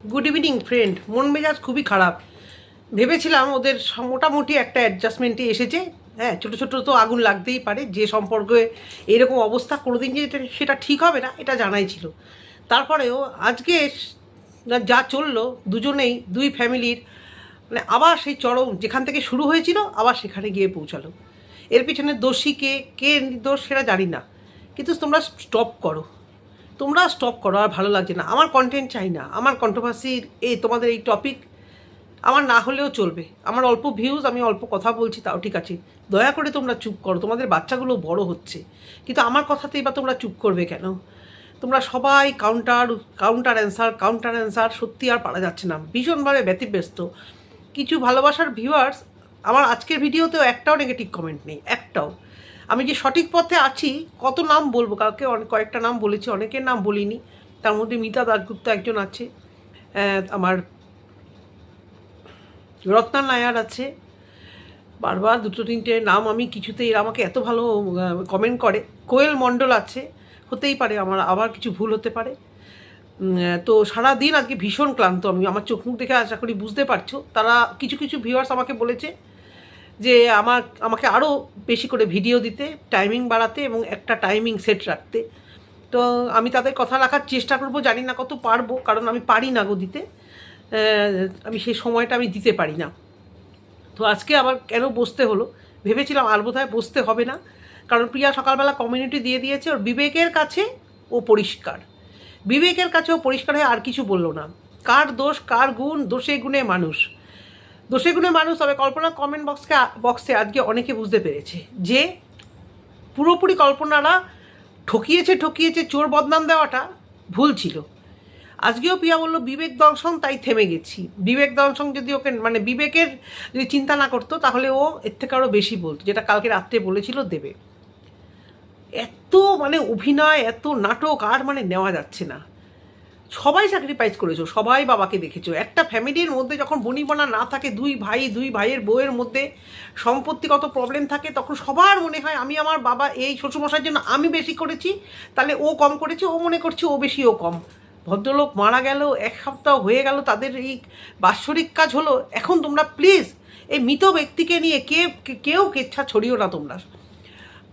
Good evening friend. মন মেজাজ খুবই খারাপ। ভেবেছিলাম ওদের মোটামুটি একটা অ্যাডজাস্টমেন্টে এসেছে। হ্যাঁ, ছোটো ছোটো তো আগুন লাগতেই পারে, যে সম্পর্কে এরকম অবস্থা কোনোদিন যে সেটা ঠিক হবে না এটা জানাই ছিল। তারপরেও আজকে যা চললো, দুজনেই দুই ফ্যামিলির মানে আবার সেই চরম যেখান থেকে শুরু হয়েছিল আবার সেখানে গিয়ে পৌঁছালো। এর পিছনে দোষী কে, কে নির্দোষ সেটা জানি না, কিন্তু তোমরা স্টপ করো, তোমরা স্টপ করো। আর ভালো লাগছে না, আমার কন্টেন্ট চাই না, আমার কন্ট্রোভার্সির তোমাদের এই টপিক আমার না হলেও চলবে। আমার অল্প ভিউজ, আমি অল্প কথা বলছি তাও ঠিক আছে, দয়া করে তোমরা চুপ করো। তোমাদের বাচ্চাগুলো বড় হচ্ছে, কিন্তু আমার কথাতেই বা তোমরা চুপ করবে কেন? তোমরা সবাই কাউন্টার অ্যান্সার, সত্যি আর পারা যাচ্ছে না, ভীষণভাবে ব্যতিব্যস্ত। কিছু ভালোবাসার ভিউয়ার্স, আমার আজকের ভিডিওতেও একটাও নেগেটিভ কমেন্ট নেই, একটাও। আমি যে সঠিক পথে আছি, কত নাম বলবো, কালকে কয়েকটা নাম বলেছি, অনেকের নাম বলিনি। তার মধ্যে মিতা দাশগুপ্ত একজন আছে, আমার রত্না নায়ার আছে, বারবার দুটো তিনটে নাম আমি কিছুতেই, এরা আমাকে এত ভালো কমেন্ট করে। কোয়েল মণ্ডল আছে, হতেই পারে আমার আবার কিছু ভুল হতে পারে। তো সারাদিন আজকে ভীষণ ক্লান্ত আমি, আমার চোখ মুখ দেখে আশা করি বুঝতে পারছো। তারা কিছু কিছু ভিউয়ার্স আমাকে বলেছে যে আমাকে আরও বেশি করে ভিডিও দিতে, টাইমিং বাড়াতে এবং একটা টাইমিং সেট রাখতে। তো আমি তাদের কথা রাখার চেষ্টা করব, জানি না কত পারবো, কারণ আমি পারি না গো দিতে, আমি সেই সময়টা আমি দিতে পারি না। তো আজকে আবার কেন বসতে হলো, ভেবেছিলাম আর বোধহয় বসতে হবে না, কারণ প্রিয়া সকালবেলা কমিউনিটি দিয়ে দিয়েছে, ওর বিবেকের কাছে ও পরিষ্কার, বিবেকের কাছে ও পরিষ্কার হয়ে আর কিছু বললো না। কার দোষ কার গুণ, দোষে গুণে মানুষ, দোষে গুণে মানুষ। তবে কল্পনা কমেন্ট বক্সে আজকে অনেকে বুঝতে পেরেছে যে পুরোপুরি কল্পনারা ঠকিয়েছে, চোর বদনাম দেওয়াটা ভুল ছিল। আজকেও প্রিয়া বললো বিবেক দংশন, তাই থেমে গেছি। বিবেক দংশন যদি ওকে মানে বিবেকের যদি চিন্তা না করতো তাহলে ও এর থেকে আরও বেশি বলতো, যেটা কালকে রাত্রে বলেছিল দেবে। এত মানে অভিনয়, এত নাটক আর মানে নেওয়া যাচ্ছে না। সবাই স্যাক্রিফাইস করেছো, সবাই বাবাকে দেখেছো। একটা ফ্যামিলির মধ্যে যখন বনিবনা না থাকে, দুই ভাইয়ের বউয়ের মধ্যে সম্পত্তিগত প্রবলেম থাকে, তখন সবার মনে হয় আমি আমার বাবা এই শ্বশুরমশাইয়ের জন্য আমি বেশি করেছি, তাহলে ও কম করেছে, ও মনে করছে ও বেশি ও কম। ভদ্রলোক মারা গেল, এক সপ্তাহ হয়ে গেল, তাদের এই বাৎসরিক কাজ হলো। এখন তোমরা প্লিজ এই মৃত ব্যক্তিকে নিয়ে কেউ কেচ্ছা ছড়িও না তোমরা।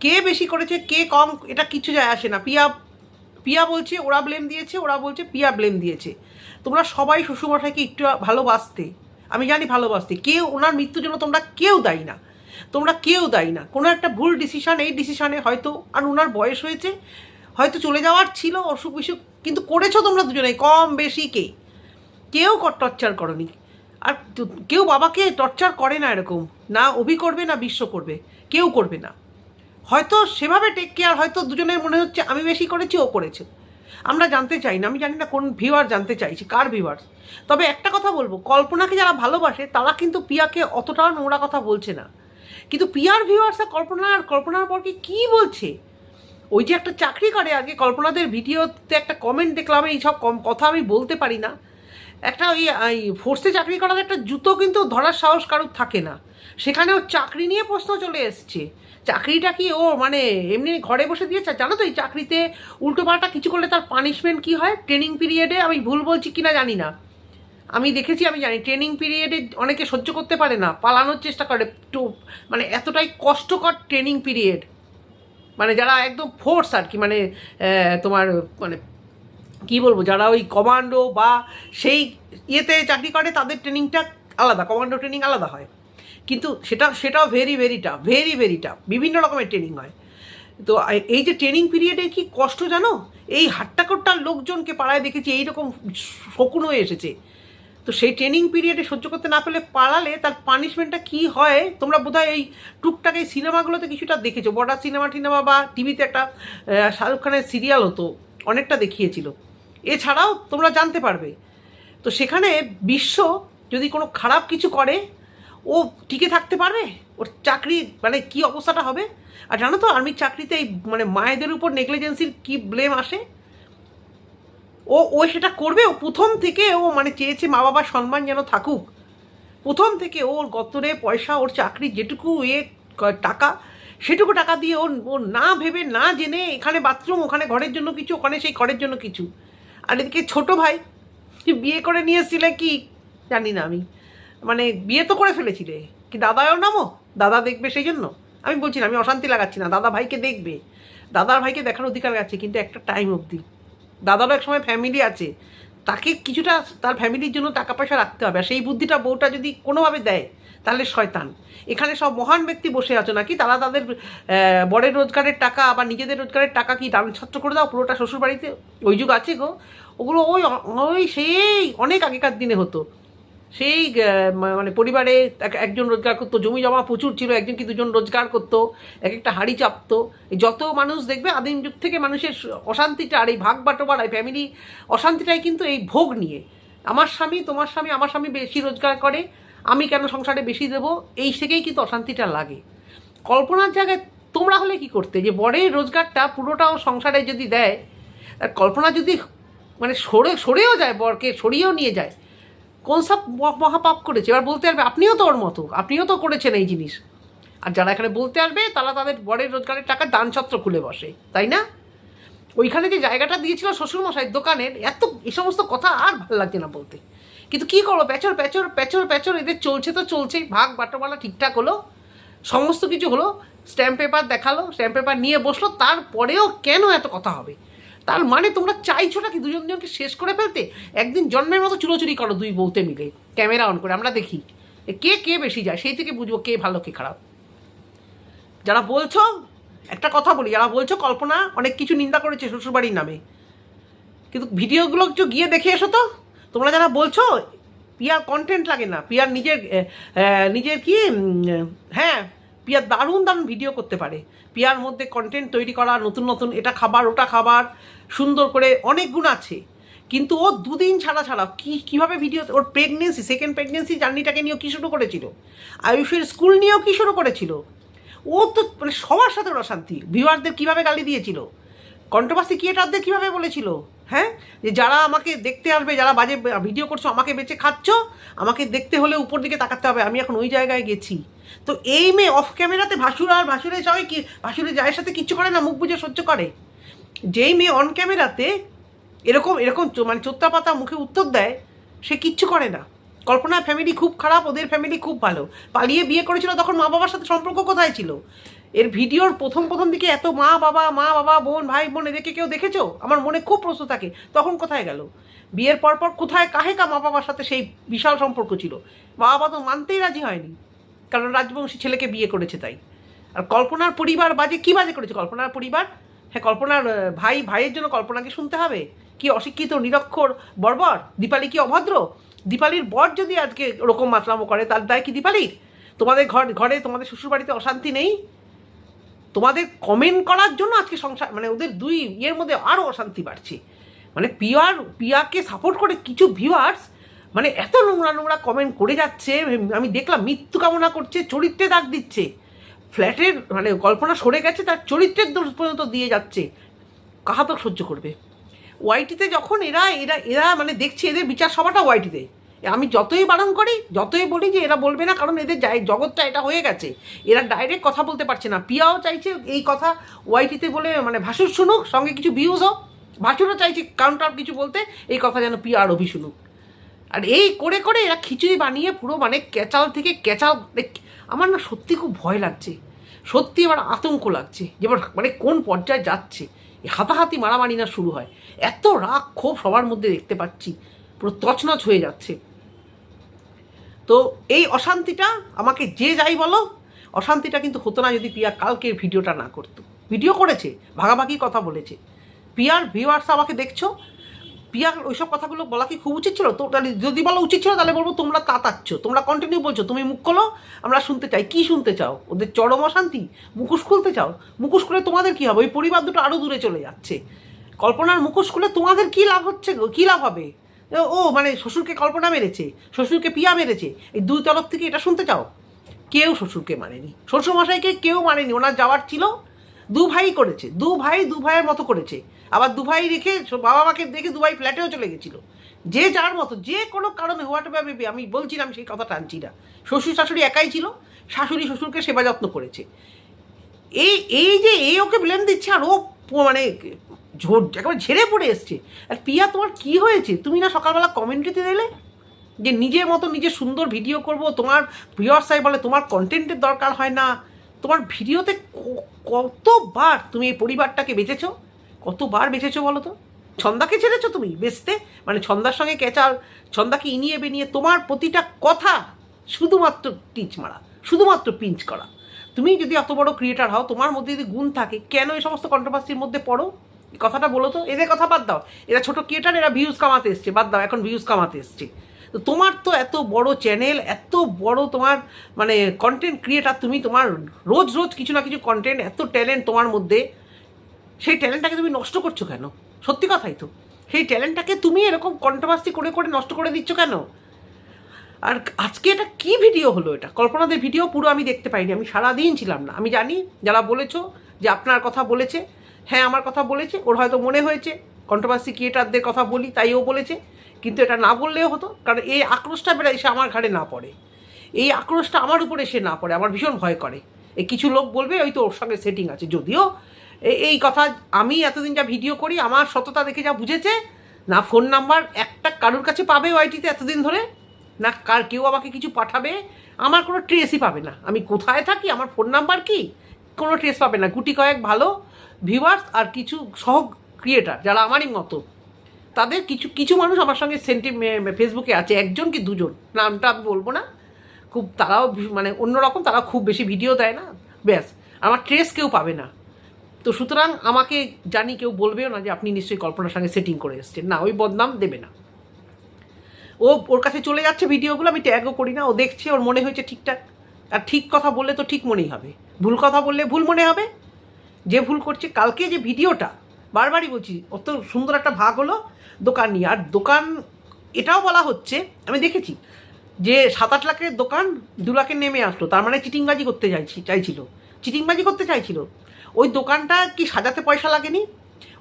কে বেশি করেছে কে কম এটা কিছু যায় আসে না। পিয়া বলছে ওরা ব্লেম দিয়েছে, ওরা বলছে পিয়া ব্লেম দিয়েছে। তোমরা সবাই শ্বশুরমশাইকে একটু ভালোবাসতে, আমি জানি ভালোবাসতে, কেউ ওনার মৃত্যুর জন্য তোমরা কেউ দায়ী না, তোমরা কেউ দায়ী না। কোনো একটা ভুল ডিসিশান, এই ডিসিশানে হয়তো আর ওনার বয়স হয়েছে, হয়তো চলে যাওয়ার ছিল, অসুখ বিসুখ, কিন্তু করেছো তোমরা দুজনেই কম বেশি, কেউ টর্চার করনি। আর কেউ বাবাকে টর্চার করে না এরকম, না অভি করবে না বিশ্ব করবে, কেউ করবে না। হয়তো সেভাবে টেক কেয়ার, হয়তো দুজনের মনে হচ্ছে আমি বেশি করেছি ও করেছে, আমরা জানতে চাই না। আমি জানি না কোন ভিউয়ার জানতে চাইছি, কার ভিউয়ার্স। তবে একটা কথা বলবো, কল্পনাকে যারা ভালোবাসে তারা কিন্তু পিয়াকে অতটাও নোংরা কথা বলছে না, কিন্তু পিয়ার ভিউয়ার্সরা কল্পনার পর কী বলছে। ওই যে একটা চাকরি করে, আগে কল্পনাদের ভিডিওতে একটা কমেন্ট দেখলাম, এই সব কথা আমি বলতে পারি না, একটা ওই ফোর্সে চাকরি করার একটা জুতো কিন্তু ধরার সাহস কারোর থাকে না, সেখানে ওর চাকরি নিয়ে প্রশ্ন চলে এসছে। চাকরিটা কি ও মানে এমনি ঘরে বসে দিয়েছে? জানো তো এই চাকরিতে উল্টোপাল্টা কিছু করলে তার পানিশমেন্ট কী হয় ট্রেনিং পিরিয়ডে, আমি ভুল বলছি কিনা জানি না, আমি দেখেছি, আমি জানি ট্রেনিং পিরিয়ডে অনেকে সহ্য করতে পারে না, পালানোর চেষ্টা করে, তো মানে এতটাই কষ্টকর ট্রেনিং পিরিয়ড, মানে যারা একদম ফোর্স আর কি, মানে তোমার মানে কী বলবো, যারা ওই কমান্ডো বা সেই ইয়েতে চাকরি করে তাদের ট্রেনিংটা আলাদা, কমান্ডো ট্রেনিং আলাদা হয়, কিন্তু সেটাও ভেরি টাফ, বিভিন্ন রকমের ট্রেনিং হয়। তো এই যে ট্রেনিং পিরিয়ডে কি কষ্ট জানো, এই হাট্টাকট্টার লোকজনকে পাড়ায় দেখেছি এইরকম শকুন হয়ে এসেছে। তো সেই ট্রেনিং পিরিয়ডে সহ্য করতে না পেলে পালালে তার পানিশমেন্টটা কী হয় তোমরা বোধহয় এই টুকটাক এই সিনেমাগুলোতে কিছুটা দেখেছো, বর্ডার সিনেমা বা টিভিতে একটা শাহরুখ খানের সিরিয়াল হতো, অনেকটা দেখিয়েছিল, এছাড়াও তোমরা জানতে পারবে। তো সেখানে বিশ্ব যদি কোনো খারাপ কিছু করে ও টিকে থাকতে পারবে? ওর চাকরি মানে কী অবস্থাটা হবে? আর জানো তো আর্মির চাকরিতে এই মানে মায়েদের উপর নেগলিজেন্সির কী ব্লেম আসে, ও সেটা করবে। ও প্রথম থেকে ও মানে চেয়েছে মা বাবার সম্মান যেন থাকুক, প্রথম থেকে ওর গতরে পয়সা, ওর চাকরির যেটুকু টাকা, সেটুকু টাকা দিয়ে ও না ভেবে না জেনে, এখানে বাথরুম, ওখানে ঘরের জন্য কিছু, ওখানে সেই ঘরের জন্য কিছু। আর এদিকে ছোটো ভাই বিয়ে করে নিয়ে এসেছিলে কি জানি না আমি, মানে বিয়ে তো করে ফেলেছিলে কি দাদাও নামো, দাদা দেখবে সেই জন্য আমি বলছি না, আমি অশান্তি লাগাচ্ছি না, দাদা ভাইকে দেখবে, দাদার ভাইকে দেখার অধিকার আছে, কিন্তু একটা টাইম অবধি। দাদারও এক সময় ফ্যামিলি আছে, তাকে কিছুটা তার ফ্যামিলির জন্য টাকা পয়সা রাখতে হবে, আর সেই বুদ্ধিটা বউটা যদি কোনোভাবে দেয় তাহলে শয়তান। এখানে সব মহান ব্যক্তি বসে আছো নাকি, তারা তাদের বরের রোজগারের টাকা বা নিজেদের রোজগারের টাকা কি দান ছত্র করে দাও পুরোটা শ্বশুরবাড়িতে? ওই যুগ আছে গো, ওগুলো ওই ওই সেই অনেক আগেকার দিনে হতো। সেই মানে পরিবারে একজন রোজগার করতো, জমি জমা প্রচুর ছিল, একজন কি দুজন রোজগার করতো, এক একটা হাঁড়ি চাপতো। যত মানুষ দেখবে আদিম যুগ থেকে মানুষের অশান্তিটা আর এই ভাগ বাটোয়ারা ফ্যামিলি অশান্তিটাই কিন্তু এই ভোগ নিয়ে, আমার স্বামী তোমার স্বামী, আমার স্বামী বেশি রোজগার করে, আমি কেন সংসারে বেশি দেবো, এই থেকেই কিন্তু অশান্তিটা লাগে। কল্পনার জায়গায় তোমরা হলে কি করতে, যে বরের রোজগারটা পুরোটাও সংসারে যদি দেয়, আর কল্পনা যদি মানে সরেও যায়, বরকে সরিয়েও নিয়ে যায়, কোন সব মহাপাপ করেছে? এবার বলতে পারবে আপনিও তো ওর মতো, আপনিও তো করেছেন এই জিনিস। আর যারা এখানে বলতে আসবে তারা তাদের বরের রোজগারের টাকা দানছত্র খুলে বসে, তাই না? ওইখানে যে জায়গাটা দিয়েছিল শ্বশুরমশাইয়ের দোকানের, এত এই সমস্ত কথা আর ভালো লাগছে না বলতে। কিন্তু কী করবো, প্যাচর প্যাচর প্যাচর প্যাচর এদের চলছে তো চলছেই, ভাগ বাটোয়ারা ঠিকঠাক হলো, সমস্ত কিছু হলো, স্ট্যাম্প পেপার দেখালো, স্ট্যাম্প পেপার নিয়ে বসলো, তারপরেও কেন এত কথা হবে? তার মানে তোমরা চাইছো নাকি দুজনকে শেষ করে ফেলতে? একদিন জন্মের মতো চুরোচুরি করো দুই বউতে মিলে, ক্যামেরা অন করে, আমরা দেখি কে কে বেশি যায়, সেই থেকে বুঝবো কে ভালো কে খারাপ। যারা বলছো, একটা কথা বলি, যারা বলছো কল্পনা অনেক কিছু নিন্দা করেছে শ্বশুরবাড়ির নামে, কিন্তু ভিডিওগুলো একটু গিয়ে দেখে এসো তো। তোমরা যারা বলছো পিয়ার কন্টেন্ট লাগে না, পিয়ার নিজের কি হ্যাঁ, পিয়ার দারুণ দারুণ ভিডিও করতে পারে, পিয়ার মধ্যে কন্টেন্ট তৈরি করা, নতুন নতুন এটা খাবার ওটা খাবার সুন্দর করে অনেক গুণ আছে, কিন্তু ও দুদিন ছাড়া ছাড়া কীভাবে ভিডিও, ওর প্রেগনেন্সি, সেকেন্ড প্রেগনেন্সি জার্নিটাকে নিয়েও কী শুরু করেছিল, আয়ুষের স্কুল নিয়েও কী শুরু করেছিল, ও তো মানে সবার সাথে ওর অশান্তি, ভিউয়ারদের কীভাবে গালি দিয়েছিল, কন্ট্রোভার্সি ক্রিয়েটারদের কীভাবে বলেছিল, হ্যাঁ, যে যারা আমাকে দেখতে আসবে, যারা বাজে ভিডিও করছো, আমাকে বেঁচে খাচ্ছ, আমাকে দেখতে হলে উপর দিকে তাকাতে হবে, আমি এখন ওই জায়গায় গেছি। তো এই মেয়ে অফ ক্যামেরাতে ভাসুর আর ভাসুরে সবাই কি ভাসুরে জায়ের সাথে কিচ্ছু করে না, মুখ বুঝে সহ্য করে। যেই মেয়ে অন ক্যামেরাতে এরকম এরকম মানে চোত্তা পাতা মুখে উত্তর দেয়, সে কিচ্ছু করে না। কল্পনার ফ্যামিলি খুব খারাপ, ওদের ফ্যামিলি খুব ভালো, পালিয়ে বিয়ে করেছিল, তখন মা বাবার সাথে সম্পর্ক কোথায় ছিল? এর ভিডিওর প্রথম দিকে এত মা বাবা বোন ভাই বোন এদেরকে কেউ দেখেছো? আমার মনে খুব প্রশ্ন থাকে, তখন কোথায় গেল? বিয়ের পরপর কোথায় কাহেকা মা বাবার সাথে সেই বিশাল সম্পর্ক ছিল, মা বাবা তো মানতেই রাজি হয়নি, কারণ রাজবংশী ছেলেকে বিয়ে করেছে তাই। আর কল্পনার পরিবার কী বাজে করেছে কল্পনার পরিবার? হ্যাঁ, কল্পনার ভাইয়ের জন্য কল্পনাকে শুনতে হবে? কি অশিক্ষিত নিরক্ষর বর্বর? দীপালি কি অভদ্র? দীপালির বর যদি আজকে ওরকম মাতলামো করে, তার দায় কি দীপালির? তোমাদের ঘরে তোমাদের শ্বশুরবাড়িতে অশান্তি নেই? তোমাদের কমেন্ট করার জন্য আজকে সংসার মানে ওদের দুই ইয়ের মধ্যে আরও অশান্তি বাড়ছে। মানে পিয়াকে সাপোর্ট করে কিছু ভিউয়ার্স মানে এত নোংরা কমেন্ট করে যাচ্ছে, আমি দেখলাম মৃত্যু কামনা করছে, চরিত্রে দাগ দিচ্ছে, ফ্ল্যাটের মানে কল্পনা সরে গেছে, তার চরিত্রের দোষ পর্যন্ত দিয়ে যাচ্ছে, কাহা তো সহ্য করবে? ওয়াইটিতে যখন এরা মানে দেখছে, এদের বিচার সভাটা ওয়াইটিতে, আমি যতই বারণ করি, যতই বলি যে এরা বলবে না, কারণ এদের জগৎটা এটা হয়ে গেছে, এরা ডাইরেক্ট কথা বলতে পারছে না। পিয়াও চাইছে এই কথা ওয়াইটিতে বলে মানে ভাসুর শুনুক, সঙ্গে কিছু ভিউজ হোক, ভাসুরও চাইছে কাউন্টার কিছু বলতে, এই কথা যেন পিয়া আর অভি শুনুক। আর এই করে করে এরা খিচুড়ি বানিয়ে পুরো মানে ক্যাচাল থেকে ক্যাচাল, আমার না সত্যি খুব ভয় লাগছে, সত্যি এবার আতঙ্ক লাগছে যে এবার মানে কোন পর্যায়ে যাচ্ছে, হাতাহাতি মারামারি না শুরু হয়, এত রাগ ক্ষোভ সবার মধ্যে দেখতে পাচ্ছি, পুরো তছনছ হয়ে যাচ্ছে। তো এই অশান্তিটা আমাকে যে যাই বলো, অশান্তিটা কিন্তু হতো না যদি পিয়া কালকের ভিডিওটা না করতো। ভিডিও করেছে, ভাগাভাগি কথা বলেছে, পিয়ার ভিউয়ার্স আমাকে দেখছো, পিয়ার ওইসব কথাগুলো বলা কি খুব উচিত ছিল? তো তাহলে যদি বলা উচিত ছিল তাহলে বলবো তোমরা তাতাচ্ছ, তোমরা কন্টিনিউ বলছো, তুমি মুখ খোলো, আমরা শুনতে চাই। কি শুনতে চাও? ওদের চরম অশান্তি? মুখোশ খুলতে চাও? মুখোশ খুলে তোমাদের কী হবে? ওই পরিবার দুটো আরও দূরে চলে যাচ্ছে। কল্পনার মুখোশ খুলে তোমাদের কী লাভ হচ্ছে? কী লাভ হবে? ও মানে শ্বশুরকে কল্পনা মেরেছে, শ্বশুরকে পিয়া মেরেছে, এই দুই তরফ থেকে এটা শুনতে চাও? কেউ শ্বশুরকে মানেনি, শ্বশুরমশাইকে কেউ মানেনি, ওনার যাওয়ার ছিল, দু ভাই করেছে, দু ভাইয়ের মতো করেছে, আবার দু ভাই রেখে বাবা মাকে দেখে দু ভাই ফ্ল্যাটেও চলে গেছিলো, যে যার মতো, যে কোনো কারণে হোয়াট এভার মেবি, আমি বলছিলাম সেই কথা টানছি না, শ্বশুর শাশুড়ি একাই ছিল, শাশুড়ি শ্বশুরকে সেবা যত্ন করেছে। এই যে ওকে ব্লেম দিচ্ছে, আর ও মানে একেবারে ঝেড়ে পড়ে এসছে। আর পিয়া তোমার কি হয়েছে? তুমি না সকালবেলা কমেন্ট্রিতে দিলে যে নিজের মতো নিজে সুন্দর ভিডিও করব, তোমার ভিউয়ার্সাই বলে তোমার কন্টেন্টের দরকার হয় না। তোমার ভিডিওতে কতবার তুমি এই পরিবারটাকে বেঁচেছো, কতবার বেঁচেছো বলো তো? ছন্দাকে ছেড়েছো তুমি বেচতে, মানে ছন্দার সঙ্গে ক্যাচাল, ছন্দাকে ইনিয়ে বেনিয়ে তোমার প্রতিটা কথা শুধুমাত্র টিচ মারা, শুধুমাত্র পিঞ্চ করা। তুমি যদি এত বড় ক্রিয়েটার হও, তোমার মধ্যে যদি গুণ থাকে, কেন এই সমস্ত কন্ট্রোভার্সির মধ্যে পড়ো? এই কথাটা বলো তো। এদের কথা বাদ দাও, এরা ছোট ক্রিয়েটার, এরা ভিউজ কামাতে এসছে, বাদ দাও, এখন ভিউজ কামাতে এসছে। তো তোমার তো এত বড় চ্যানেল, এত বড় তোমার মানে কন্টেন্ট ক্রিয়েটার, তুমি তোমার রোজ রোজ কিছু না কিছু কন্টেন্ট, এত ট্যালেন্ট তোমার মধ্যে, সেই ট্যালেন্টটাকে তুমি নষ্ট করছো কেন? সত্যি কথাই তো, সেই ট্যালেন্টটাকে তুমি এরকম কন্ট্রোভার্সি করে করে নষ্ট করে দিচ্ছ কেন? আর আজকে এটা কি ভিডিও হলো? এটা কল্পনাদের ভিডিও পুরো আমি দেখতে পাইনি, আমি সারাদিন ছিলাম না। আমি জানি যারা বলেছো যে আপনার কথা বলেছে, হ্যাঁ আমার কথা বলেছে, ওর হয়তো মনে হয়েছে কন্ট্রোভার্সি ক্রিয়েটারদের কথা বলি তাই ও বলেছে, কিন্তু এটা না বললেও হতো। কারণ এই আক্রোশটা বেড়ে এসে আমার ঘাড়ে না পড়ে, এই আক্রোশটা আমার উপরে এসে না পড়ে, আমার ভীষণ ভয় করে। এই কিছু লোক বলবে ওই তো ওর সঙ্গে সেটিং আছে, যদিও এই কথা আমি এতদিন যা ভিডিও করি আমার সততা দেখে যা বুঝেছে, না ফোন নাম্বার একটা কারোর কাছে পাবে ওয়াইটিতে এতদিন ধরে, না কেউ আমাকে কিছু পাঠাবে, আমার কোনো ট্রেসই পাবে না। আমি কোথায় থাকি, আমার ফোন নাম্বার কি, কোনো ট্রেস পাবে না। গুটি কয়েক ভালো ভিউয়ার্স আর কিছু সহ ক্রিয়েটার যারা আমারই মতো, তাদের কিছু কিছু মানুষ আমার সঙ্গে ফেসবুকে আছে, একজন কি দুজন, নামটা আমি বলবো না, খুব তারাও মানে অন্যরকম, তারা খুব বেশি ভিডিও দেয় না, ব্যাস আমার ট্রেস কেউ পাবে না। তো সুতরাং আমাকে জানি কেউ বলবেও না যে আপনি নিশ্চয়ই কল্পনার সঙ্গে সেটিং করে এসছেন, না, ওই বদনাম দেবে না। ওর কাছে চলে যাচ্ছে ভিডিওগুলো, আমি ট্যাগও করি না, ও দেখছে, ওর মনে হয়েছে ঠিকঠাক। আর ঠিক কথা বললে তো ঠিক মনেই হবে, ভুল কথা বললে ভুল মনে হবে। যে ভুল করছে, কালকে যে ভিডিওটা বারবারই বলছি, অত সুন্দর একটা ভাগ হলো দোকান নিয়ে, আর দোকান এটাও বলা হচ্ছে, আমি দেখেছি যে 7-8 লাখের দোকান 2 লাখে নেমে আসলো, তার মানে চিটিংবাজি করতে চাইছিল, চিটিংবাজি করতে চাইছিল। ওই দোকানটা কি সাজাতে পয়সা লাগেনি,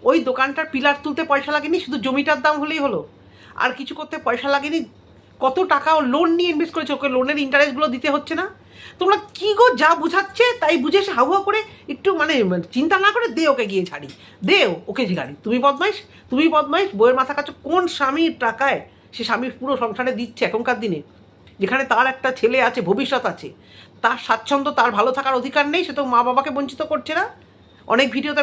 ওই দোকানটার পিলার তুলতে পয়সা লাগেনি, শুধু জমিটার দাম হলেই হলো, আর কিছু করতে পয়সা লাগেনি। কত টাকা ও লোন নিয়ে ইনভেস্ট করেছে, ওকে লোনের ইন্টারেস্টগুলো দিতে হচ্ছে না। তোমরা কী গো, যা বুঝাচ্ছে তাই বুঝে এসে হাউহা করে একটু মানে চিন্তা না করে দে ওকে গিয়ে ছাড়ি, দে ওকে গাড়ি। তুমি বদমাইশ, বইয়ের মাথা কাছে কোন স্বামীর টাকায় সে স্বামীর পুরো সংসারে দিচ্ছে এখনকার দিনে, যেখানে তার একটা ছেলে আছে, ভবিষ্যৎ আছে, তার স্বাচ্ছন্দ্য, তার ভালো থাকার অধিকার নেই, সে তো মা বাবাকে বঞ্চিত করছে না। অনেক ভিডিওতে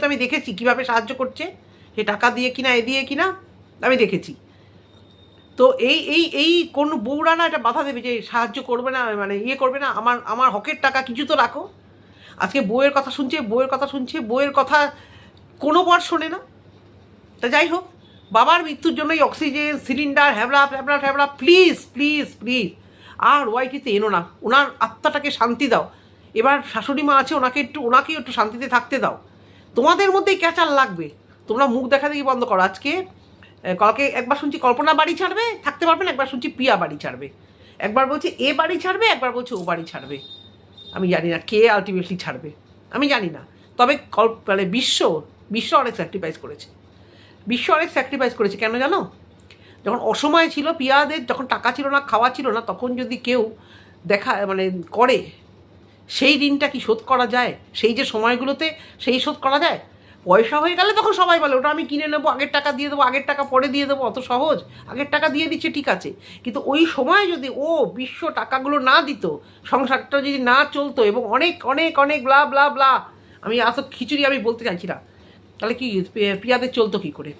আমি দেখেছি কীভাবে সাহায্য করছে, সে টাকা দিয়ে কিনা এ দিয়ে কিনা আমি দেখেছি। তো এই কোন বউরা না এটা বাধা দেবে যে সাহায্য করবে না, মানে ইয়ে করবে না, আমার হকের টাকা কিছু তো রাখো। আজকে বউয়ের কথা শুনছে, বউয়ের কথা কোনো বার শোনে না। তা যাই হোক, বাবার মৃত্যুর জন্য এই oxygen cylinder Habra, please please please আর ওয়াইটিতে এনো না, ওনার আত্মাটাকে শান্তি দাও। এবার শাশুড়ি মা আছে, ওনাকেও একটু শান্তিতে থাকতে দাও। তোমাদের মধ্যেই ক্যাচাল লাগবে, তোমরা মুখ দেখা দেখি বন্ধ করো। আজকে কালকে একবার শুনছি কল্পনা বাড়ি ছাড়বে, থাকতে পারবে না, একবার শুনছি পিয়া বাড়ি ছাড়বে, একবার বলছে এ বাড়ি ছাড়বে, একবার বলছে ও বাড়ি ছাড়বে। আমি জানি না কে আলটিমেটলি ছাড়বে, আমি জানি না। তবে মানে বিশ্ব অনেক স্যাক্রিফাইস করেছে, কেন জানো? যখন অসময় ছিল পিয়াদের, যখন টাকা ছিল না, খাওয়া ছিল না, তখন যদি কেউ মানে করে, সেই ঋণটা কি শোধ করা যায়? সেই যে সময়গুলোতে সেই শোধ করা যায়? পয়সা হয়ে গেলে তখন সবাই বলে ওটা আমি কিনে নেবো, আগের টাকা দিয়ে দেবো, আগের টাকা পরে দিয়ে দেবো, অত সহজ? আগের টাকা দিয়ে দিচ্ছে ঠিক আছে, কিন্তু ওই সময় যদি বিশ্ব টাকাগুলো না দিত, সংসারটা যদি না চলতো, এবং অনেক অনেক অনেক ব্লা ব্লা ব্লা, আমি এত খিচুড়ি আমি বলতে চাইছি না, তাহলে কি পিয়াদের চলতো কী করে?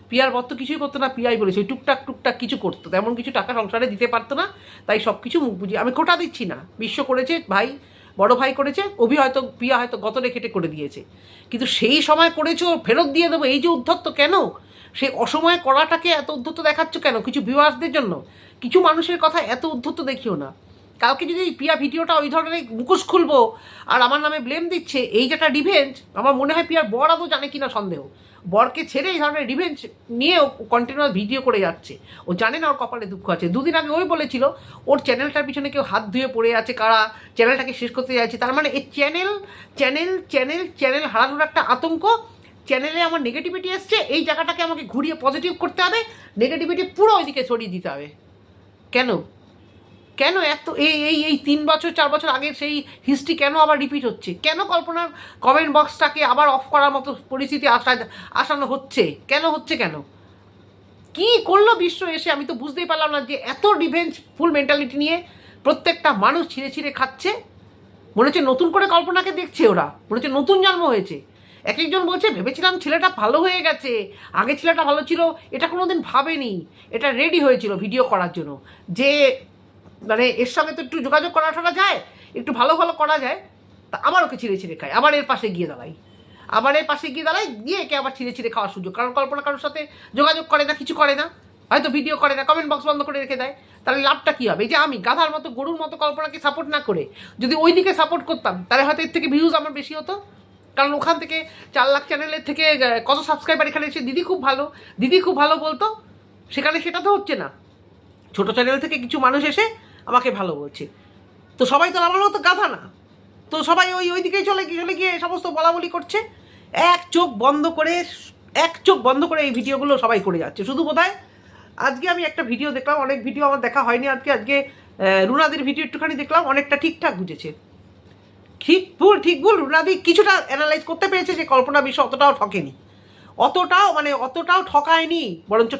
পিয়ার বর তো কিছুই করতো না, পিয়াই বলেছে ওই টুকটাক কিছু করতো, তেমন কিছু টাকা সংসারে দিতে পারতো না, তাই সব কিছু মুখ বুঝিয়ে, আমি খোটা দিচ্ছি না, বিশ্ব করেছে, বড় ভাই করেছে, পিয়া হয়তো গতরে কেটে করে দিয়েছে, কিন্তু সেই সময় করেছো ফেরত দিয়ে দেবো, এই যে উদ্ধত্ত কেন? সেই অসময়ে করাটাকে এত উদ্ধত্ত দেখাচ্ছ কেন? কিছু ভিউয়ার্সদের জন্য, কিছু মানুষের কথা এত উদ্ধত্ত দেখিও না। কালকে যদি পিয়া ভিডিওটা ওই ধরনের মুখোশ খুলবো আর আমার নামে ব্লেম দিচ্ছে, এই যেটা রিভেঞ্জ, আমার মনে হয় পিয়ার বর আদৌ জানে কিনা সন্দেহ, বরকে ছেড়ে এই ধরনের রিভেঞ্জ নিয়ে ও কন্টিনিউয়াস ভিডিও করে যাচ্ছে, ও জানে না ওর কপালে দুঃখ আছে। দুদিন আগে ওই বলেছিল ওর চ্যানেলটার পিছনে কেউ হাত ধুয়ে পড়ে আছে, কারা চ্যানেলটাকে শেষ করতে যাচ্ছে, তার মানে এই চ্যানেল হারানোর একটা আতঙ্ক, চ্যানেলে আমার নেগেটিভিটি এসছে, এই জায়গাটাকে আমাকে ঘুরিয়ে পজিটিভ করতে হবে, নেগেটিভিটি পুরো ওইদিকে ছড়িয়ে দিতে হবে। কেন এত এই এই এই 3 বছর 4 বছর আগের সেই হিস্ট্রি কেন আবার রিপিট হচ্ছে? কেন কল্পনার কমেন্ট বক্সটাকে আবার অফ করার মতো পরিস্থিতি আসানো হচ্ছে? কেন হচ্ছে কেন? কি করলো বিশ্ব এসে? আমি তো বুঝতেই পারলাম না যে এত রিভেঞ্জ ফুল মেন্টালিটি নিয়ে প্রত্যেকটা মানুষ ছিঁড়ে ছিঁড়ে খাচ্ছে। মনে হচ্ছে নতুন করে কল্পনাকে দেখছে ওরা, মনে হচ্ছে নতুন জন্ম হয়েছে। এক একজন বলছে ভেবেছিলাম ছেলেটা ভালো হয়ে গেছে, আগে ছেলেটা ভালো ছিল, এটা কোনোদিন ভাবেনি, এটা রেডি হয়েছিল ভিডিও করার জন্য, যে মানে এর সঙ্গে তো একটু যোগাযোগ করা যায়, একটু ভালো ভালো করা যায়। তা আবার ওকে ছিঁড়ে ছিঁড়ে খায়, আবার এর পাশে গিয়ে দাঁড়াই, গিয়ে একে আবার ছিঁড়ে ছিঁড়ে খাওয়ার সুযোগ। কারণ কল্পনা কারোর সাথে যোগাযোগ করে না, কিছু করে না, হয়তো ভিডিও করে না, কমেন্ট বক্স বন্ধ করে রেখে দেয়। তাহলে লাভটা কী হবে? এই যে আমি গাধার মতো গরুর মতো কল্পনাকে সাপোর্ট না করে যদি ওই দিকে সাপোর্ট করতাম, তাহলে হয়তো এর থেকে ভিউজ আমার বেশি হতো। কারণ ওখান থেকে 4 লাখ চ্যানেলের থেকে কত সাবস্ক্রাইবার এখানে এসে দিদি খুব ভালো বলতো, সেখানে সেটা তো হচ্ছে না। ছোটো চ্যানেল থেকে কিছু মানুষ এসে আমাকে ভালো বলছে, তো সবাই তো আমার মতো গাধা না, তো সবাই ওই দিকেই চলে গিয়ে সমস্ত বলাবলি করছে। এক চোখ বন্ধ করে এই ভিডিওগুলো সবাই করে যাচ্ছে। শুধু বোধহয় আজকে আমি একটা ভিডিও দেখলাম, অনেক ভিডিও আমার দেখা হয়নি আজকে রুনাদির ভিডিও একটুখানি দেখলাম, অনেকটা ঠিকঠাক বুঝেছে। ঠিক ভুল রুনাদি কিছুটা অ্যানালাইজ করতে পেরেছে যে কল্পনা বিষয় অতটাও ঠকেনি, অতটাও ঠকায়নি, বরঞ্চ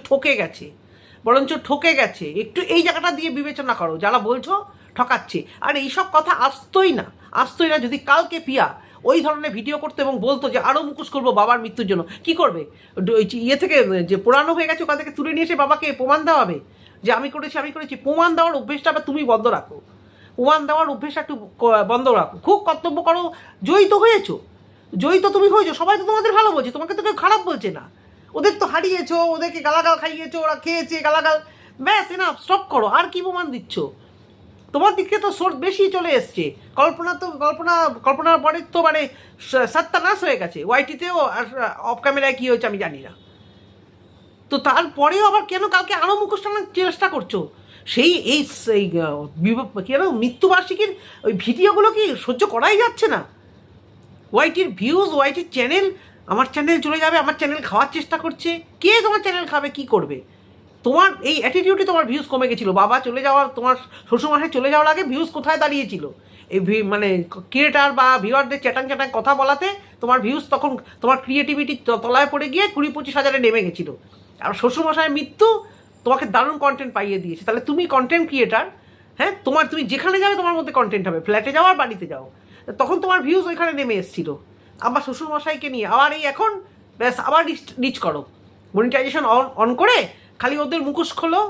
ঠকে গেছে। একটু এই জায়গাটা দিয়ে বিবেচনা করো যারা বলছো ঠকাচ্ছে। আর এইসব কথা আসতোই না যদি কালকে পিয়া ওই ধরনের ভিডিও করতো এবং বলতো যে আরও মুখোশ করবো বাবার মৃত্যুর জন্য। কি করবে? ইয়ে থেকে যে পুরানো হয়ে গেছে ওখান থেকে তুলে নিয়ে এসে বাবাকে প্রমাণ দেওয়াবে যে আমি করেছি। প্রমাণ দেওয়ার অভ্যেসটা আবার তুমি বন্ধ রাখো, একটু বন্ধ রাখো। খুব কর্তব্য করো। জয়ী তো তুমি হয়েছো, সবাই তো তোমাদের ভালো বলছে, তোমাকে তো কেউ খারাপ বলছে না। ওদের তো হারিয়েছো, ওদেরকে গালাগাল খাইয়েছো, ওরা খেয়েছে গালাগাল, ব্যাস না, স্টপ করো। আর কি প্রমাণ দিচ্ছ? তোমার দিকে তো সোর্স বেশি চলে এসছে। কল্পনার পরের তো মানে সত্যানাশ হয়ে গেছে। ওয়াইটিতেও আর অফ ক্যামেরায় কী হয়েছে আমি জানি না। তো তারপরেও আবার কেন কালকে আরও মুখোশ টানার চেষ্টা করছো? সেই মৃত্যুবার্ষিকীর ওই ভিডিওগুলো কি সহ্য করাই যাচ্ছে না? ওয়াইটির ভিউজ, ওয়াইটির চ্যানেল, আমার চ্যানেল চলে যাবে, আমার চ্যানেল খাওয়ার চেষ্টা করছে। কে তোমার চ্যানেল খাবে? কি করবে? তোমার এই অ্যাটিটিউডে তোমার ভিউজ কমে গেছিলো। বাবা চলে যাওয়ার, তোমার শ্বশুরমশাই চলে যাওয়ার আগে ভিউজ কোথায় দাঁড়িয়েছিল? এই মানে ক্রিয়েটার বা ভিউয়ারদের চ্যাটাং কথা বলাতে তোমার ভিউজ তখন তোমার ক্রিয়েটিভিটি তলায় পড়ে গিয়ে 20-25 হাজারে নেমে গেছিলো। আর শ্বশুরমশাইয়ের মৃত্যু তোমাকে দারুণ কন্টেন্ট পাইয়ে দিয়েছে। তাহলে তুমি কন্টেন্ট ক্রিয়েটার, হ্যাঁ, তুমি যেখানে যাবে তোমার মধ্যে কন্টেন্ট হবে, ফ্ল্যাটে যাও আর বাড়িতে যাও, তখন তোমার ভিউজ ওইখানে নেমে এসেছিলো। আবার শ্বশুরমশাইকে নিয়ে আবার এই এখন ব্যাস আবার রিচ করো, মনিটাইজেশন অন করে খালি ওদের মুখোশ খোলো,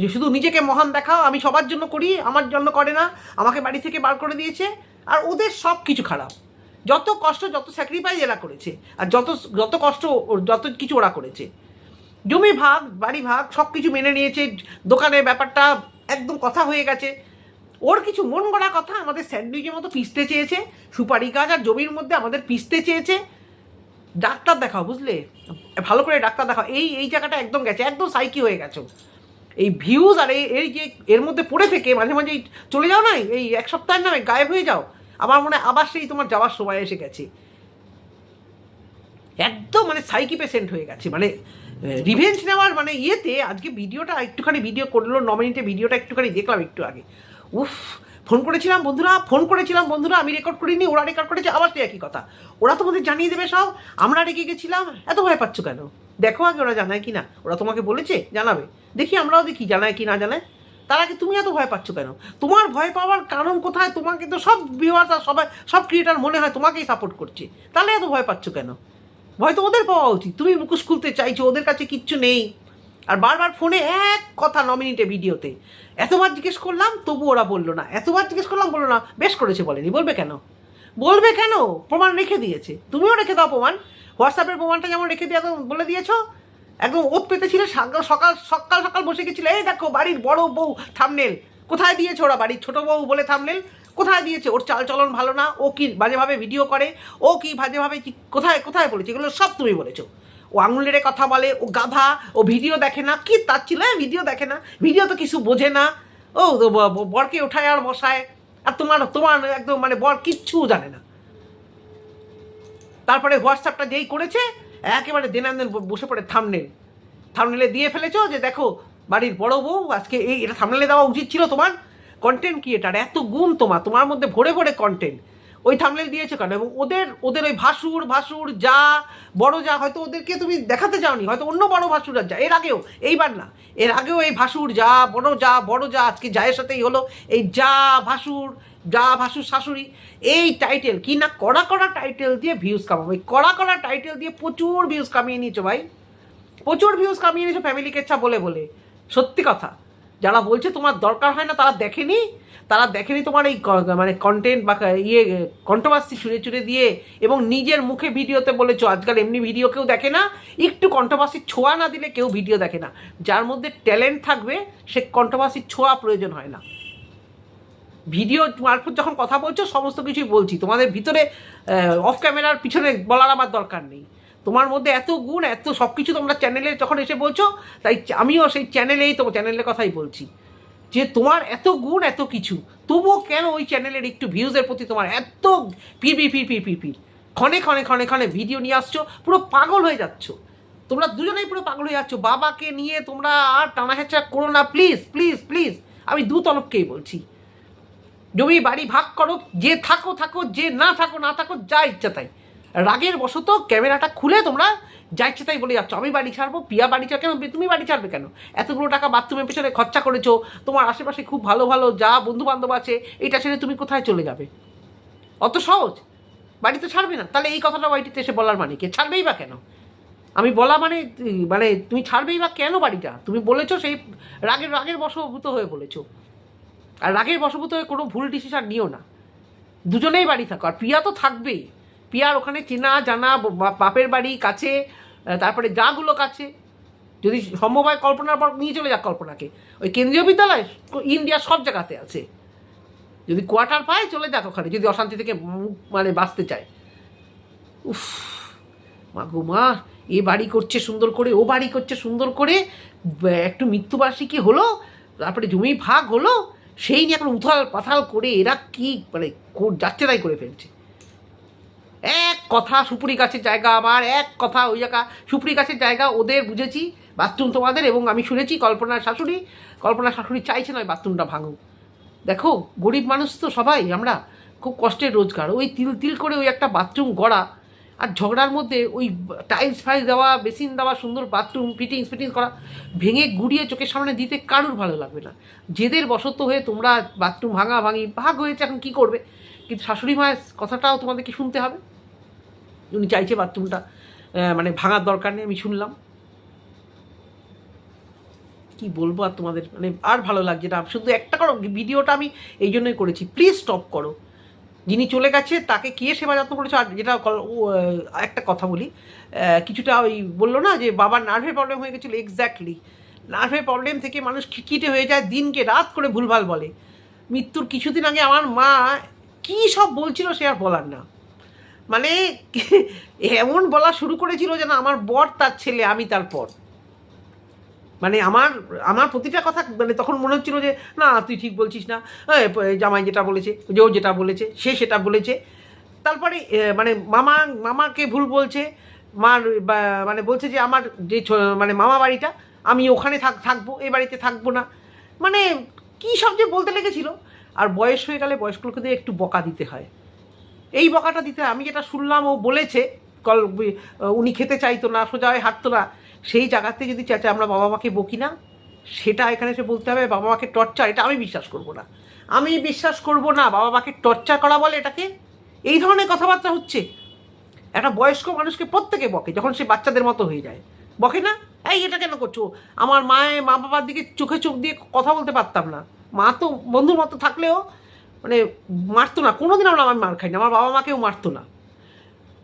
যে শুধু নিজেকে মহান দেখাও, আমি সবার জন্য করি, আমার জন্য করে না, আমাকে বাড়ি থেকে বার করে দিয়েছে। আর ওদের সব কিছু খারাপ, যত কষ্ট, যত স্যাক্রিফাইস এরা করেছে, আর যত কষ্ট, যত কিছু ওরা করেছে, জমি ভাগ, বাড়ি ভাগ, সব কিছু মেনে নিয়েছে, দোকানের ব্যাপারটা একদম কথা হয়ে গেছে। ওর কিছু মন গড়া কথা আমাদের স্যান্ডউইচের মতো পিসতে চেয়েছে, সুপারি গাছ আর জমির মধ্যে আমাদের পিসতে চেয়েছে। ডাক্তার দেখাও, বুঝলে, ভালো করে ডাক্তার দেখাও। এই জায়গাটা একদম গেছে, একদম সাইকি হয়ে গেছো। এই ভিউজ আর এই যে এর মধ্যে পড়ে থেকে মাঝে মাঝে চলে যাও না, এই 1 সপ্তাহের নামে গায়েব হয়ে যাও। আমার মনে হয় আবার সেই তোমার যাওয়ার সময় এসে গেছে। একদম মানে সাইকি পেশেন্ট হয়ে গেছে, মানে রিভেঞ্জ নেওয়ার মানে ইয়েতে। আজকে ভিডিওটা একটুখানি ভিডিও করলো, 9 মিনিটে ভিডিওটা একটুখানি দেখলাম একটু আগে। উফ, ফোন করেছিলাম বন্ধুরা, আমি রেকর্ড করিনি, ওরা রেকর্ড করেছে, আবার সে একই কথা। ওরা তোমাদের জানিয়ে দেবে সব, আমরা রেখে গেছিলাম। এত ভয় পাচ্ছ কেন? দেখো আগে ওরা জানায় কি না। ওরা তোমাকে বলেছে জানাবে, দেখি, আমরাও দেখি জানায় কি না জানায়। তার আগে তুমি এত ভয় পাচ্ছ কেন? তোমার ভয় পাওয়ার কারণ কোথায়? তোমাকে তো সব ভিউয়ার্স আর সব ক্রিয়েটার মনে হয় তোমাকেই সাপোর্ট করছে, তাহলে এত ভয় পাচ্ছ কেন? ভয় তো ওদের পাওয়া উচিত। তুমি মুখোশ খুলতে চাইছো, ওদের কাছে কিচ্ছু নেই। আর বারবার ফোনে এক কথা 9 মিনিটে ভিডিওতে এতবার জিজ্ঞেস করলাম, তবু ওরা বললো না। এতবার জিজ্ঞেস করলাম, বললো না। বেশ করেছে, বলেনি। বলবে কেন? প্রমাণ রেখে দিয়েছে। তুমিও রেখে দাও প্রমাণ। হোয়াটসঅ্যাপের প্রমাণটা যেমন রেখে দিয়ে বলে দিয়েছো, একদম ওত পেতেছিলে, সকাল বসে গেছিলে, এই দেখো বাড়ির বড় বউ থাম্বনেল। কোথায় দিয়েছে ওরা? বাড়ির ছোটো বউ বলে থাম্বনেল কোথায় দিয়েছে? ওর চালচলন ভালো না, ও কি বাজেভাবে ভিডিও করে, ও কি বাজেভাবে কোথায় বলেছে? এগুলো সব তুমি বলেছো। ও আঙুলের কথা বলে, ও গাধা, ও ভিডিও দেখে না। কি তার ছিল? ভিডিও দেখে না, ভিডিও তো কিছু বোঝে না। ও বরকে ওঠায় আর বসায়। আর তোমার একদম মানে বর কিচ্ছু জানে না। তারপরে হোয়াটসঅ্যাপটা যেই করেছে, একেবারে দেনান্দেন বসে পড়ে থাম্বনেলে দিয়ে ফেলেছো যে দেখো বাড়ির বড় বউ আজকে এটা থাম্বনেলে দেওয়া উচিত ছিল তোমার। কন্টেন্ট ক্রিয়েটার, এত গুণ তোমার মধ্যে ভরে ভরে কন্টেন্ট, ওই থাম্বনেল দিয়েছো কেন? এবং ওদের ওই ভাসুর যা বড় যা, হয়তো ওদেরকে তুমি দেখাতে যাওনি, হয়তো অন্য বড় ভাসুর যা এর আগেও, এইবার না, এর আগেও এই ভাসুর যা বড় যা আজকে জায়ের সাথেই হলো, এই যা ভাসুর শাশুড়ি, এই টাইটেল কি না কড়া টাইটেল দিয়ে ভিউজ কামাবো, এই কড়া টাইটেল দিয়ে প্রচুর ভিউজ কামিয়ে নিয়েছো ভাই, প্রচুর ভিউজ কামিয়ে নিয়েছো ফ্যামিলি কেচ্ছা বলে। সত্যি কথা, যারা বলছে তোমার দরকার হয় না তারা দেখেনি তোমার এই মানে কন্টেন্ট বা কন্ট্রোভার্সি ছুঁড়ে দিয়ে, এবং নিজের মুখে ভিডিওতে বলেছো। আজকাল এমনি ভিডিও কেউ দেখে না, একটু কন্ট্রোভার্সির ছোঁয়া না দিলে কেউ ভিডিও দেখে না। যার মধ্যে ট্যালেন্ট থাকবে সে কন্ট্রোভার্সির ছোঁয়া প্রয়োজন হয় না। ভিডিও মারফত যখন কথা বলছো সমস্ত কিছুই বলছি, তোমাদের ভিতরে অফ ক্যামেরার পিছনে বলার আমার দরকার নেই। তোমার মধ্যে এত গুণ, এত সব কিছু তোমরা চ্যানেলে যখন এসে বলছো, তাই আমিও সেই চ্যানেলের কথাই বলছি, যে তোমার এত গুণ, এত কিছু, তবুও কেন ওই চ্যানেলের একটু ভিউজের প্রতি তোমার এত পির ক্ষণে ভিডিও নিয়ে আসছো, পুরো পাগল হয়ে যাচ্ছ তোমরা দুজনেই, পুরো পাগল হয়ে যাচ্ছ। বাবাকে নিয়ে তোমরা আর টানা হেঁচড়া করো না, প্লিজ। আমি দু তরফকেই বলছি, জমি বাড়ি ভাগ করো, যে থাকো, যে না থাকো, যা ইচ্ছা তাই। রাগের বশত ক্যামেরাটা খুলে তোমরা যা ইচ্ছা তাই বলে যাচ্ছ, আমি বাড়ি ছাড়বো, পিয়া বাড়ি ছাড়, কেন তুমি বাড়ি ছাড়বে কেন? এতগুলো টাকা বাথরুমের পেছনে খরচা করেছো, তোমার আশেপাশে খুব ভালো যা বন্ধু বান্ধব আছে, এটা ছেড়ে তুমি কোথায় চলে যাবে? অত সহজ? বাড়ি তো ছাড়বে না, তাহলে এই কথাটা বাড়িতে এসে বলার মানে কি? ছাড়বেই বা কেন? আমি বলা মানে তুমি ছাড়বেই বা কেন বাড়িটা? তুমি বলেছো সেই রাগের বশভূত হয়ে বলেছো, আর রাগের বশভূত হয়ে কোনো ভুল ডিসিশন নিও না। দুজনেই বাড়ি থাকো, আর প্রিয়া তো থাকবেই। প্রিয়ার ওখানে চেনা জানা বাপের বাড়ি কাছে, তারপরে যাগুলো কাছে, যদি সম্ভব হয় কল্পনার পর নিয়ে চলে যাক কল্পনাকে, ওই কেন্দ্রীয় বিদ্যালয় ইন্ডিয়ার সব জায়গাতে আছে, যদি কোয়ার্টার পায় চলে যাক ওখানে, যদি অশান্তি থেকে মানে বাঁচতে চায়। উফ মা গো মা, এ বাড়ি করছে সুন্দর করে, ও বাড়ি করছে সুন্দর করে, একটু মৃত্যুবার্ষিকী হলো, তারপরে জমি ভাগ হলো, সেই নিয়ে এখন উথাল পাথাল করে এরা কি মানে যাচ্ছে তাই করে ফেলছে। এক কথা সুপুরি গাছের জায়গা আমার, এক কথা ওই জায়গা সুপুরি গাছের জায়গা ওদের, বুঝেছি, বাথরুম তোমাদের। এবং আমি শুনেছি কল্পনার শাশুড়ি চাইছে না ওই বাথরুমটা ভাঙুক। দেখো গরিব মানুষ তো সবাই আমরা, খুব কষ্টের রোজগার, ওই তিল করে ওই একটা বাথরুম গড়া, আর ঝগড়ার মধ্যে ওই টাইলস ফাইলস দেওয়া, বেসিন দেওয়া, সুন্দর বাথরুম ফিটিংস করা, ভেঙে গুড়িয়ে চোখের সামনে দিতে কারুর ভালো লাগবে না। জেদের বশত হয়ে তোমরা বাথরুম ভাগ হয়েছে, এখন কি করবে? কিন্তু শাশুড়ি মায়ের কথাটাও তোমাদেরকে শুনতে হবে। উনি চাইছে বাথরুমটা মানে ভাঙার দরকার নেই, আমি শুনলাম। কি বলবো আর তোমাদের, মানে আর ভালো লাগছে না। শুধু একটা করো, ভিডিওটা আমি এই জন্যই করেছি, প্লিজ স্টপ করো। যিনি চলে গেছে তাকে কে সেবা যত্ন করেছো? আর যেটা একটা কথা বলি, কিছুটা ওই বললো না যে বাবার নার্ভের প্রবলেম হয়ে গেছিলো, এক্স্যাক্টলি নার্ভের প্রবলেম থেকে মানুষ খিটখিটে হয়ে যায়, দিনকে রাত করে ভুলভাল বলে। মৃত্যুর কিছুদিন আগে আমার মা কী সব বলছিল সে আর বলার না, মানে এমন বলা শুরু করেছিল যেন আমার বর তার ছেলে, আমি তার পর। মানে আমার প্রতিটা কথা মানে তখন মনে হচ্ছিল যে না তুই ঠিক বলছিস না, জামাই যেটা বলেছে, যে ও যেটা বলেছে সে সেটা বলেছে। তারপরে মানে মামাকে ভুল বলছে, মানে বলছে যে আমার যে মানে মামা বাড়িটা, আমি ওখানে থাকবো, এই বাড়িতে থাকবো না, মানে কী সব যে বলতে লেগেছিল। আর বয়স হয়ে গেলে বয়স্ক লোকেদের একটু বকা দিতে হয়, এই বকাটা দিতে হয়। আমি যেটা শুনলাম ও বলেছে উনি খেতে চাইতো না, সোজা হয়ে হাঁটতো না, সেই জায়গাতে যদি চাচা আমরা বাবা মাকে বকি না, সেটা এখানে এসে বলতে হবে বাবা মাকে টর্চার, এটা আমি বিশ্বাস করব না। বাবা মাকে টর্চার করা বলে এটাকে? এই ধরনের কথাবার্তা হচ্ছে। একটা বয়স্ক মানুষকে প্রত্যেকে বকে যখন সে বাচ্চাদের মতো হয়ে যায়, বকে না? এই এটা কেন করছো? আমার মা বাবার দিকে চোখ দিয়ে কথা বলতে পারতাম না, মা তো বন্ধুর মতো থাকলেও মানে মারতো না, কোনোদিন আমি মার খাইনি, আমার বাবা মাকেও মারতো না।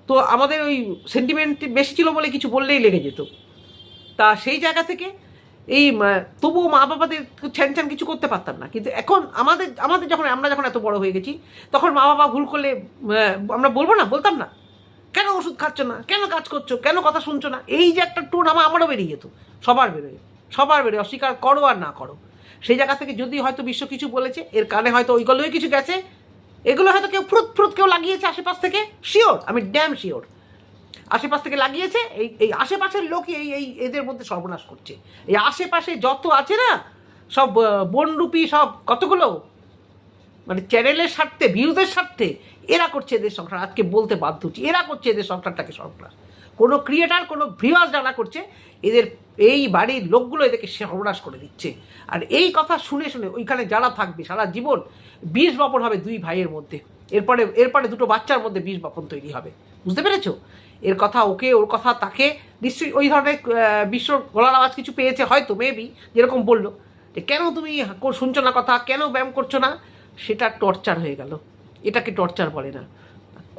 তো আমাদের ওই সেন্টিমেন্ট বেশি ছিল বলে কিছু বললেই লেগে যেত। তা সেই জায়গা থেকে এই তবুও মা বাবাদের ছ্যান কিছু করতে পারতাম না। কিন্তু এখন আমাদের যখন আমরা এত বড় হয়ে গেছি, তখন মা বাবা ভুল করলে আমরা বলতাম না, কেন ওষুধ খাচ্ছ না, কেন কাজ করছো, কেন কথা শুনছো না, এই যে একটা টোন আমারও বেরিয়ে যেত, সবার বেরোয়, অস্বীকার করো আর না করো। সেই জায়গা থেকে যদি হয়তো বিশ্ব কিছু বলেছে, এর কানে হয়তো ওইগুলোই কিছু গেছে, এগুলো হয়তো কেউ ফ্রুত কেউ লাগিয়েছে আশেপাশ থেকে, শিওর, আমি ড্যাম শিওর আশেপাশ থেকে লাগিয়েছে। এই আশেপাশের লোকই এদের মধ্যে সর্বনাশ করছে। এই আশেপাশে যত আছে না সব বনরূপী সব কতগুলো মানে চ্যানেলের স্বার্থে, ভিউজের স্বার্থে এরা করছে এদের সংসার। আজকে বলতে বাধ্য হচ্ছি, এরা করছে এদের সংসারটাকে সর্বনাশ। কোনো ক্রিয়েটার, কোনো ভিউয়ার্স যারা করছে, এদের এই বাড়ির লোকগুলো এদেরকে সর্বনাশ করে দিচ্ছে। আর এই কথা শুনে শুনে ওইখানে যারা থাকবে সারা জীবন বীজ বপন হবে দুই ভাইয়ের মধ্যে। এরপরে দুটো বাচ্চার মধ্যে বীজ বপন তৈরি হবে। বুঝতে পেরেছো? এর কথা ওকে, ওর কথা তাকে, নিশ্চয়ই ওই ধরনের বিশ্বর গলার আওয়াজ কিছু পেয়েছে হয়তো, মেবি, যেরকম বললো যে কেন তুমি শুনছো না কথা, কেন ব্যায়াম করছো না, সেটা টর্চার হয়ে গেল। এটাকে টর্চার বলে না।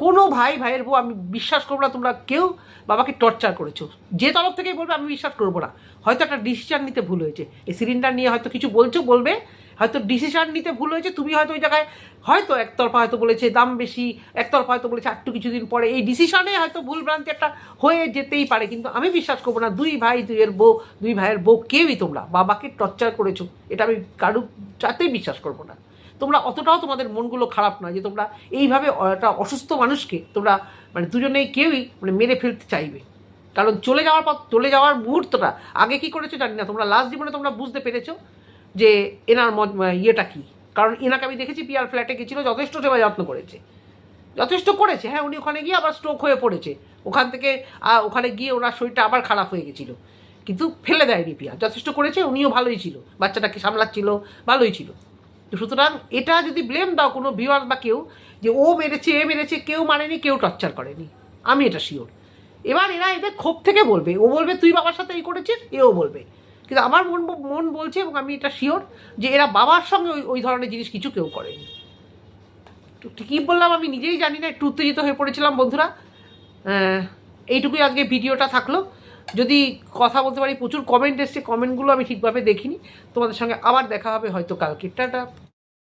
কোনো ভাইয়ের বউ আমি বিশ্বাস করবো না তোমরা কেউ বাবাকে টর্চার করেছো। যে তরফ থেকেই বলবে আমি বিশ্বাস করবো না। হয়তো একটা ডিসিশান নিতে ভুল হয়েছে, এই সিলিন্ডার নিয়ে হয়তো কিছু বলবে, হয়তো ডিসিশান নিতে ভুল হয়েছে। তুমি হয়তো ওই জায়গায় হয়তো একতরফা হয়তো বলেছে দাম বেশি, একতরফা হয়তো বলেছে একটু কিছুদিন পরে, এই ডিসিশনে হয়তো ভুলভ্রান্তি একটা হয়ে যেতেই পারে। কিন্তু আমি বিশ্বাস করবো না দুই ভাইয়ের বউ কেউই তোমরা বাবাকে টর্চার করেছো, এটা আমি কারু চাতেই বিশ্বাস করবো না। তোমরা অতটাও তোমাদের মনগুলো খারাপ নয় যে তোমরা এইভাবে একটা অসুস্থ মানুষকে তোমরা মানে দুজনেই কেউই মানে মেরে ফেলতে চাইবে। কারণ চলে যাওয়ার মুহূর্তটা আগে কি করেছো জানি না, তোমরা লাস্ট জীবনে তোমরা বুঝতে পেরেছো যে এনার ইয়েটা কী। কারণ এনাকে আমি দেখেছি পিয়ার ফ্ল্যাটে গেছিলো, যথেষ্ট সেবা যত্ন করেছে। হ্যাঁ, উনি ওখানে গিয়ে আবার স্ট্রোক হয়ে পড়েছে, ওখানে গিয়ে ওনার শরীরটা আবার খারাপ হয়ে গেছিলো, কিন্তু ফেলে দেয়নি পিয়া, যথেষ্ট করেছে। উনিও ভালোই ছিল, বাচ্চাটাকে সামলাচ্ছিল, ভালোই ছিল। তো সুতরাং এটা যদি ব্লেম দাও কোনো ভিউয়ার্স বা কেউ যে ও মেরেছে, এ মেরেছে, কেউ মারেনি, কেউ টর্চার করেনি, আমি এটা শিওর। এবার এরা এদের ক্ষোভ থেকে বলবে, ও বলবে তুই বাবার সাথে এই করেছিস, এও বলবে। কিন্তু আমার মন বলছে, এবং আমি এটা শিওর, যে এরা বাবার সঙ্গে ওই ধরনের জিনিস কিছু কেউ করেনি। তো কী বললাম আমি নিজেই জানি না, একটু উত্তেজিত হয়ে পড়েছিলাম বন্ধুরা। এইটুকুই আজকে ভিডিওটা থাকলো। যদি কথা বলতে পারি, প্রচুর কমেন্ট এসছে, কমেন্টগুলো আমি ঠিকভাবে দেখিনি। তোমাদের সঙ্গে আবার দেখা হবে হয়তো কালকে। টাটা।